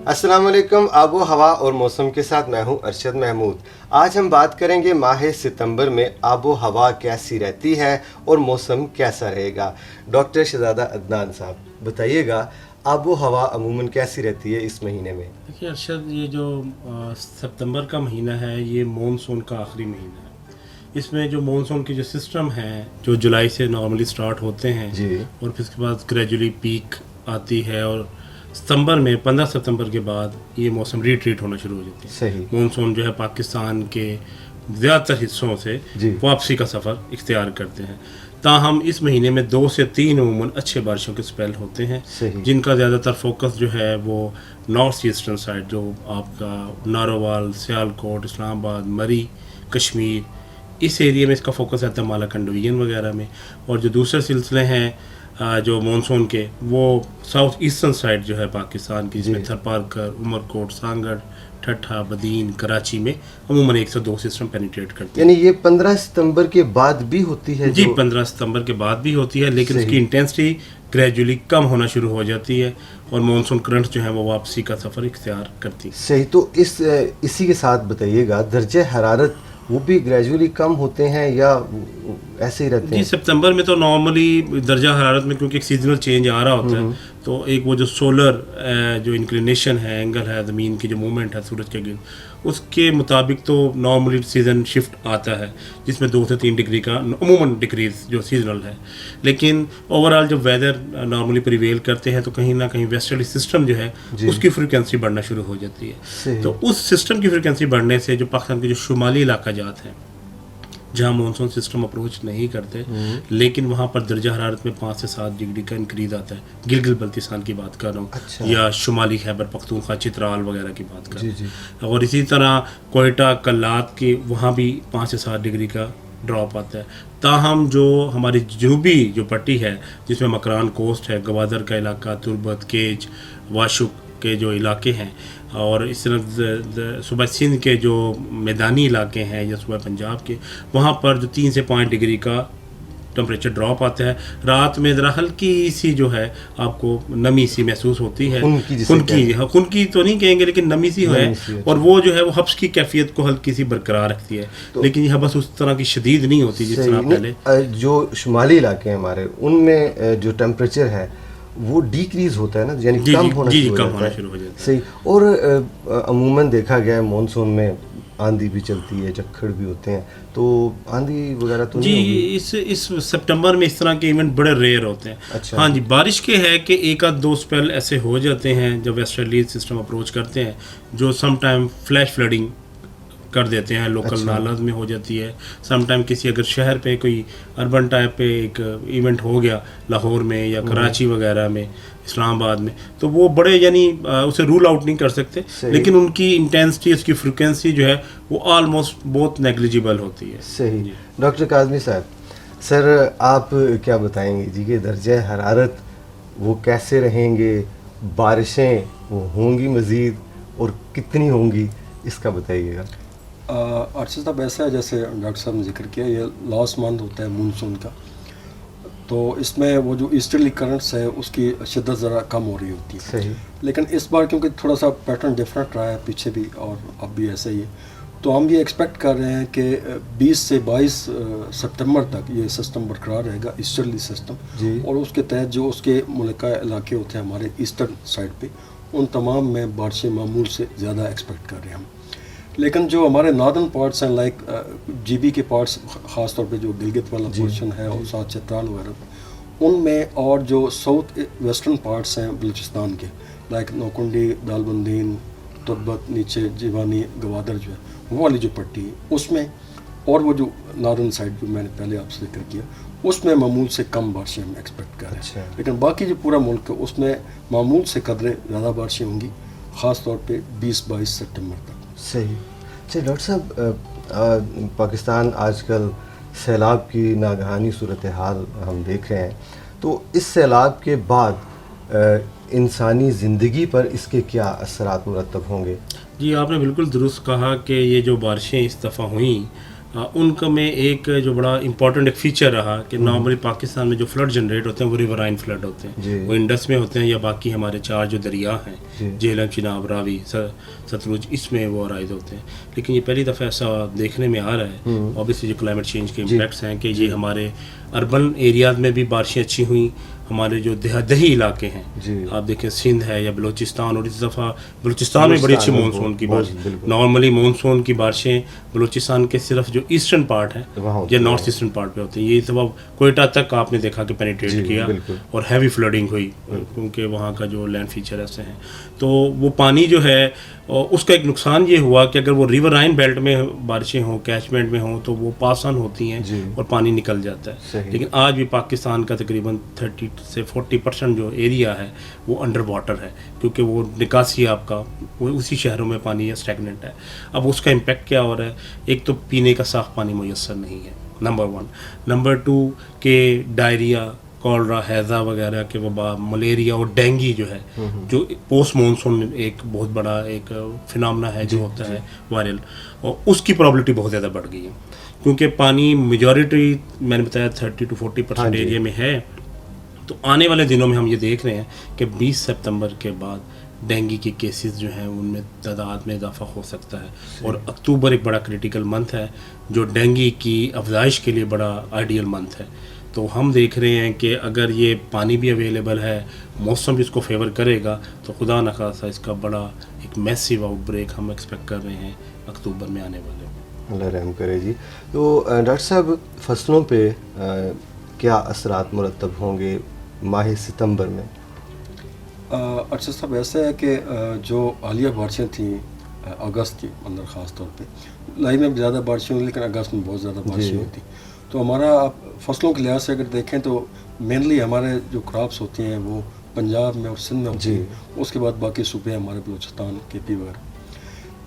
السلام علیکم. آب و ہوا اور موسم کے ساتھ میں ہوں ارشد محمود. آج ہم بات کریں گے ماہ ستمبر میں آب و ہوا کیسی رہتی ہے اور موسم کیسا رہے گا. ڈاکٹر شہزادہ عدنان صاحب بتائیے گا آب و ہوا عموماً کیسی رہتی ہے اس مہینے میں؟ دیکھیے ارشد، یہ جو ستمبر کا مہینہ ہے یہ مونسون کا آخری مہینہ ہے. اس میں جو مونسون کے جو سسٹم ہیں جو جولائی سے نارملی سٹارٹ ہوتے ہیں جی. اور پھر اس کے بعد گریجولی پیک آتی ہے اور ستمبر میں 15 ستمبر کے بعد یہ موسم ریٹریٹ ہونا شروع ہو جاتی ہے. صحیح. مونسون جو ہے پاکستان کے زیادہ تر حصوں سے جی. واپسی کا سفر اختیار کرتے ہیں. تاہم اس مہینے میں 2 سے 3 عموماً اچھے بارشوں کے سپیل ہوتے ہیں. صحیح. جن کا زیادہ تر فوکس جو ہے وہ نارتھ ایسٹرن سائڈ، جو آپ کا ناروال، سیالکوٹ، اسلام آباد، مری، کشمیر، اس ایریے میں اس کا فوکس رہتا ہے، مالاکنڈ ڈویژن وغیرہ میں. اور جو دوسرے سلسلے ہیں جو مونسون کے، وہ ساؤتھ ایسٹرن سائڈ جو ہے پاکستان کی، جس میں تھر پارکر، عمر کوٹ، سانگڑ، ٹھٹھا، بدین، کراچی میں عموماً 1 سے 2 سسٹم پینیٹریٹ کرتے ہیں. یعنی یہ 15 ستمبر کے بعد بھی ہوتی ہے؟ جی 15 ستمبر کے بعد بھی ہوتی ہے، لیکن اس کی انٹینسٹی گریجولی کم ہونا شروع ہو جاتی ہے اور مونسون کرنٹ جو ہے وہ واپسی کا سفر اختیار کرتی ہے. صحیح. تو اسی کے ساتھ بتائیے گا درجہ حرارت وہ بھی گریجولی کم ہوتے ہیں یا ایسے ہی رہتے ہیں؟ جی ستمبر میں تو نارملی درجہ حرارت میں کیونکہ ایک سیزنل چینج آ رہا ہوتا ہے، تو ایک وہ جو سولر جو انکلینیشن ہے، اینگل ہے زمین کی جو موومنٹ ہے سورج کے گرد، اس کے مطابق تو نارملی سیزن شفٹ آتا ہے جس میں 2 سے 3 ڈگری کا عموماً ڈکریز جو سیزنل ہے. لیکن اوور آل جب ویدر نارملی پریویل کرتے ہیں تو کہیں نہ کہیں ویسٹرلی سسٹم جو ہے اس کی فریکوینسی بڑھنا شروع ہو جاتی ہے. تو اس سسٹم کی فریکوینسی بڑھنے سے جو پاکستان کے جو شمالی علاقہ جات ہیں جہاں مونسون سسٹم اپروچ نہیں کرتے، لیکن وہاں پر درجہ حرارت میں 5 سے 7 ڈگری کا انکریز آتا ہے. گلگت بلتستان کی بات کر رہا ہوں، یا شمالی خیبر پختونخوا، چترال وغیرہ کی بات کر رہا ہوں. اور اسی طرح کوئٹہ، کلات کے وہاں بھی 5 سے 7 ڈگری کا ڈراپ آتا ہے. تاہم جو ہماری جنوبی جو پٹی ہے جس میں مکران کوسٹ ہے، گوادر کا علاقہ، تربت، کیچ، واشک کے جو علاقے ہیں، اور اس طرح صوبہ سندھ کے جو میدانی علاقے ہیں یا صوبہ پنجاب کے، وہاں پر جو 3 سے 5 ڈگری کا ٹمپریچر ڈراپ آتا ہے. رات میں ذرا ہلکی سی جو ہے آپ کو نمی سی محسوس ہوتی ہے، خنکی تو نہیں کہیں گے لیکن نمی سی ہے، اور وہ جو ہے وہ حبس کی کیفیت کو ہلکی سی برقرار رکھتی ہے. لیکن یہ حبس اس طرح کی شدید نہیں ہوتی جس طرح پہلے. جو شمالی علاقے ہیں ہمارے، ان میں جو ٹیمپریچر ہے وہ ڈیکریز ہوتا ہے نا، یعنی کم ہونا شروع ہو جاتا ہے. صحیح. اور عموماً دیکھا گیا ہے مونسون میں آندھی بھی چلتی ہے، جھکڑ بھی ہوتے ہیں، تو آندھی وغیرہ تو نہیں ہوگی؟ جی اس سپٹمبر میں اس طرح کے ایونٹ بڑے ریئر ہوتے ہیں. ہاں جی، بارش کے ہے کہ 1 آدھ 2 سپیل ایسے ہو جاتے ہیں جب ویسٹرلی سسٹم اپروچ کرتے ہیں جو سم ٹائم فلیش فلڈنگ کر دیتے ہیں، لوکل نالز میں ہو جاتی ہے. سم ٹائم کسی اگر شہر پہ کوئی اربن ٹائپ پہ ایک ایونٹ ہو گیا لاہور میں یا کراچی وغیرہ میں، اسلام آباد میں، تو وہ بڑے یعنی اسے رول آؤٹ نہیں کر سکتے، لیکن ان کی انٹینسٹی، اس کی فریکوینسی جو ہے وہ آلموسٹ بہت نیگلیجیبل ہوتی ہے. صحیح. ڈاکٹر کاظمی صاحب، سر آپ کیا بتائیں گے جی کہ درجہ حرارت وہ کیسے رہیں گے، بارشیں وہ ہوں گی مزید اور کتنی ہوں گی، اس کا بتائیے گا. ارشد صاحب، ایسا ہے جیسے ڈاکٹر صاحب نے ذکر کیا، یہ لاسٹ منتھ ہوتا ہے مونسون کا، تو اس میں وہ جو ایسٹرلی کرنٹس ہے اس کی شدت ذرا کم ہو رہی ہوتی ہے. صحیح. لیکن اس بار کیونکہ تھوڑا سا پیٹرن ڈفرینٹ رہا ہے پیچھے بھی اور اب بھی ایسا ہی ہے، تو ہم یہ ایکسپیکٹ کر رہے ہیں کہ 20 سے 22 سپتمبر تک یہ سسٹم برقرار رہے گا، ایسٹرلی سسٹم. اور اس کے تحت جو اس کے ملکہ علاقے ہوتے ہیں ہمارے ایسٹرن سائڈ پہ، ان تمام میں بارشیں معمول سے زیادہ ایکسپیکٹ کر رہے ہیں ہم. لیکن جو ہمارے ناردرن پارٹس ہیں لائک جی بی کے پارٹس، خاص طور پہ جو گلگت والا پورشن ہے اور ساتھ چترال وغیرہ، ان میں، اور جو ساؤتھ ویسٹرن پارٹس ہیں بلوچستان کے لائک نوکنڈی، دالبندین، تربت، نیچے جیوانی، گوادر جو ہے وہ والی جو پٹی ہے اس میں، اور وہ جو ناردرن سائڈ جو میں نے پہلے آپ سے ذکر کیا، اس میں معمول سے کم بارشیں ہم ایکسپیکٹ کر رہے ہیں. لیکن باقی جو پورا ملک ہے اس میں معمول سے قدرے زیادہ بارشیں ہوں گی، خاص طور پہ 20-22 سپٹمبر تک. صحیح. اچھا ڈاکٹر صاحب، پاکستان آج کل سیلاب کی ناگہانی صورتحال ہم دیکھ رہے ہیں، تو اس سیلاب کے بعد انسانی زندگی پر اس کے کیا اثرات مرتب ہوں گے؟ جی آپ نے بالکل درست کہا کہ یہ جو بارشیں اس دفعہ ہوئیں उनका में एक जो बड़ा इंपॉर्टेंट एक फीचर रहा कि नॉर्मली पाकिस्तान में जो फ्लड जनरेट होते हैं वो रिवराइन फ्लड होते जी। हैं, वो इंडस में होते हैं या बाकी हमारे 4 जो दरिया हैं, झेलम, चिनाब, रावी, सतलुज, इसमें वो अराइज होते हैं। लेकिन ये पहली दफ़ा ऐसा देखने में आ रहा है, ऑब्वियसली जो क्लाइमेट चेंज के इम्पैक्ट्स हैं, कि ये हमारे अर्बन एरियाज़ में भी बारिशें अच्छी हुई, हमारे जो दही इलाके हैं, आप देखें सिंध है या बलूचिस्तान, और इस दफ़ा बलूचिस्तान में बड़ी अच्छी मानसून की बारिश, नॉर्मली मानसून की बारिशें बलूचिस्तान के सिर्फ जो ईस्टर्न पार्ट है या नॉर्थ ईस्टर्न पार्ट पे होते हैं, ये दफ़ा कोयटा तक आपने देखा कि पेनिट्रेट किया और हैवी फ्लडिंग हुई, क्योंकि वहाँ का जो लैंड फीचर ऐसे हैं। तो वो पानी जो है उसका एक नुकसान ये हुआ कि अगर वो रिवराइन बेल्ट में बारिशें हों, कैचमेंट में हों, तो वो पास ऑन होती हैं और पानी निकल जाता है। लेकिन आज भी पाकिस्तान का तकरीबन 30 से 40% जो एरिया है वो अंडर वाटर है, क्योंकि वो निकासी आपका वो उसी शहरों में पानी स्टैगनेंट है। अब उसका इम्पेक्ट क्या हो रहा है? एक तो पीने का साफ़ पानी मुयस्सर नहीं है, नंबर 1। नंबर 2 के डायरिया, कॉलरा, हैज़ा वगैरह के वबा, मलेरिया और डेंगू जो है, जो पोस्ट मानसून एक बहुत बड़ा एक फिनोमेना है जो होता है वायरल, और उसकी प्रॉबिलिटी बहुत ज़्यादा बढ़ गई है, क्योंकि पानी मेजॉरिटी मैंने बताया 30 to 40% एरिया में है। तो आने वाले दिनों में हम ये देख रहे हैं कि 20 सितंबर के बाद डेंगू के केसेस जो हैं उनमें तादाद में इजाफा हो सकता है, और अक्टूबर एक बड़ा क्रिटिकल मंथ है जो डेंगू की अफजाइश के लिए बड़ा आइडियल मंथ है। तो हम देख रहे हैं कि अगर ये पानी भी अवेलेबल है, मौसम भी इसको फेवर करेगा, तो खुदा न खासा इसका बड़ा एक मैसिव आउटब्रेक हम एक्सपेक्ट कर रहे हैं अक्टूबर में आने वाले। अल्लाह रहम करे जी। तो डॉक्टर साहब, फसलों पे क्या असरात मुरतब होंगे माह सितंबर में? अच्छा साहब, ऐसा है कि जो हालिया बारिशें थी अगस्त के अंदर ख़ास तौर पे, जुलाई में भी ज़्यादा बारिशें हुई, लेकिन अगस्त में बहुत ज़्यादा बारिशें हुई थी। तो हमारा आप फसलों के लिहाज से अगर देखें तो मेनली हमारे जो क्रॉप्स होती हैं वो पंजाब में और सिंध में होती हैं, उसके बाद बाकी सूबे हमारे बलूचिस्तान, KP वगैरह।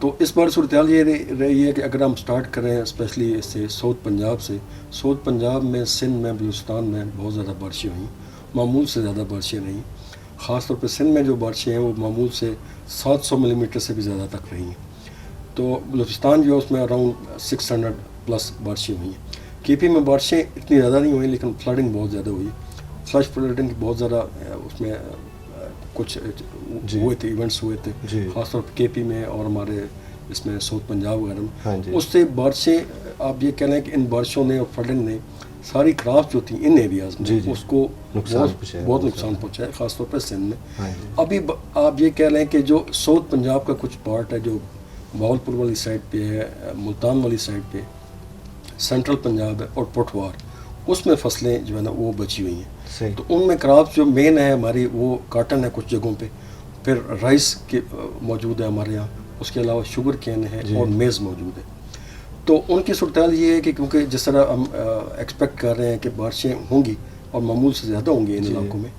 तो इस बार सूरत हाल ये रही है कि अगर हम स्टार्ट करें स्पेशली इससे साउथ पंजाब से, साउथ पंजाब में, सिंध में, बलूचिस्तान में बहुत ज़्यादा बारिशें हुई, मामूल से ज़्यादा बारिशें रहीं। ख़ास तौर पे सिंध में जो बारिशें हैं वो मामूल से 700 मिलीमीटर से भी ज़्यादा तक रही हैं। तो बलूचिस्तान जो है उसमें अराउंड 600 प्लस बारिशें हुई हैं। KP में बारिशें इतनी ज़्यादा नहीं हुई, लेकिन फ्लडिंग बहुत ज़्यादा हुई, फ्लश फ्लडिंग बहुत ज़्यादा उसमें कुछ हुए थे, इवेंट्स हुए थे, ख़ासतौर पर KP में और हमारे इसमें साउथ पंजाब वगैरह में। उससे बारिशें, आप ये कह लें कि इन बारिशों ने और फ्लडिंग ने सारी क्रॉप्स जो थी इन एरियाज़ में उसको बहुत नुकसान पहुँचाया, ख़ासतौर पर सिंध में। अभी आप ये कह लें कि जो साउथ पंजाब का कुछ पार्ट है जो बावलपुर वाली साइड पे है, मुल्तान वाली साइड पे, सेंट्रल पंजाब है और पुठवार, उसमें फसलें जो है ना वो बची हुई हैं। तो उनमें क्रॉप्स जो मेन है हमारी वो कॉटन है कुछ जगहों पे, फिर राइस के मौजूद है हमारे यहाँ, उसके अलावा शुगर केन है और मेज़ मौजूद है। तो उनकी सूरत हाल ये है कि क्योंकि जिस तरह हम एक्सपेक्ट कर रहे हैं कि बारिशें होंगी और मामूल से ज़्यादा होंगी इन इलाकों में,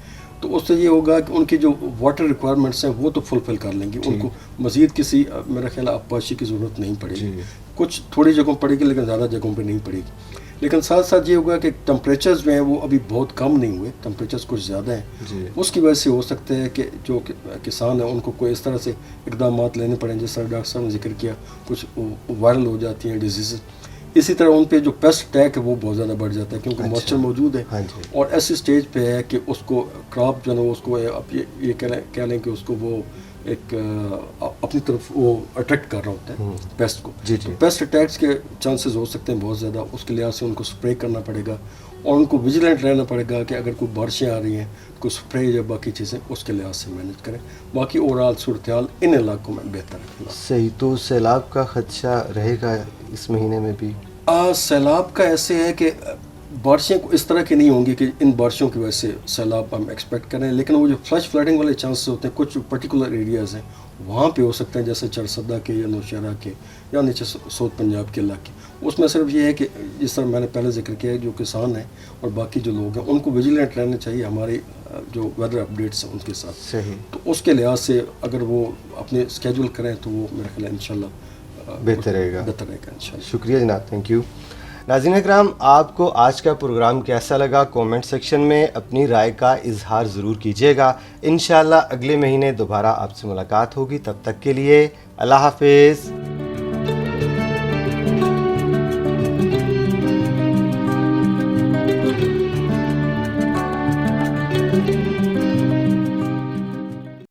तो उससे ये होगा कि उनकी जो वाटर रिक्वायरमेंट्स हैं वो तो फुलफ़िल कर लेंगी, उनको मज़ीद किसी मेरा ख्याल आबपाशी की ज़रूरत नहीं पड़ेगी। कुछ थोड़ी जगहों पड़ेगी लेकिन ज़्यादा जगहों पे नहीं पड़ेगी। लेकिन साथ साथ ये होगा कि टेम्परेचर्स जो हैं वो अभी बहुत कम नहीं हुए, टेम्परेचर्स कुछ ज़्यादा हैं, उसकी वजह से हो सकता है कि जो किसान हैं उनको कोई इस तरह से इक़दाम लेने पड़ें, जिस तरह डॉक्टर साहब ने जिक्र किया, कुछ वायरल हो जाती हैं डिजीज़। इसी तरह उन पे जो पेस्ट अटैक है वो बहुत ज़्यादा बढ़ जाता है, क्योंकि मॉइस्चर मौजूद है और ऐसी स्टेज पे है कि उसको क्रॉप जो है ना उसको आप ये कह लें कि उसको वो एक अपनी तरफ वो अट्रैक्ट कर रहा होता है पेस्ट को। तो पेस्ट अटैक्स के चांसेस हो सकते हैं बहुत ज़्यादा, उसके लिहाज से उनको स्प्रे करना पड़ेगा और उनको विजिलेंट रहना पड़ेगा कि अगर कोई बारिशें आ रही हैं कोई स्प्रे या बाकी चीज़ें उसके लिहाज से मैनेज करें। बाकी ओवरऑल सूरत हाल इन इलाकों में बेहतर है। सही। तो सैलाब का खदशा रहेगा इस महीने में भी? सैलाब का ऐसे है कि बारिशें इस तरह की नहीं होंगी कि इन बारिशों की वजह से सैलाब हम एक्सपेक्ट करें, लेकिन वो जो फ्लश फ्लडिंग वाले चांसेस होते हैं कुछ पर्टिकुलर एरियाज़ हैं वहाँ पे हो सकते हैं, जैसे चरसदा के या नौशहरा के या नीचे साउथ पंजाब के इलाके। उसमें सिर्फ ये है कि जिस तरह मैंने पहले जिक्र किया है, जो किसान हैं और बाकी जो लोग हैं उनको विजिलेंट रहना चाहिए हमारी जो वेदर अपडेट्स हैं उनके साथ। सही। तो उसके लिहाज से अगर वो अपने स्केड्यूल करें तो वो मेरा ख्याल है इंशाल्लाह बेहतर रहेगा इंशाल्लाह। शुक्रिया जनाब, थैंक यू। नाज़रीन इकराम, आपको आज का प्रोग्राम कैसा लगा कमेंट सेक्शन में अपनी राय का इजहार ज़रूर कीजिएगा। इंशाल्लाह अगले महीने दोबारा आपसे मुलाकात होगी, तब तक के लिए अल्लाह हाफिज़।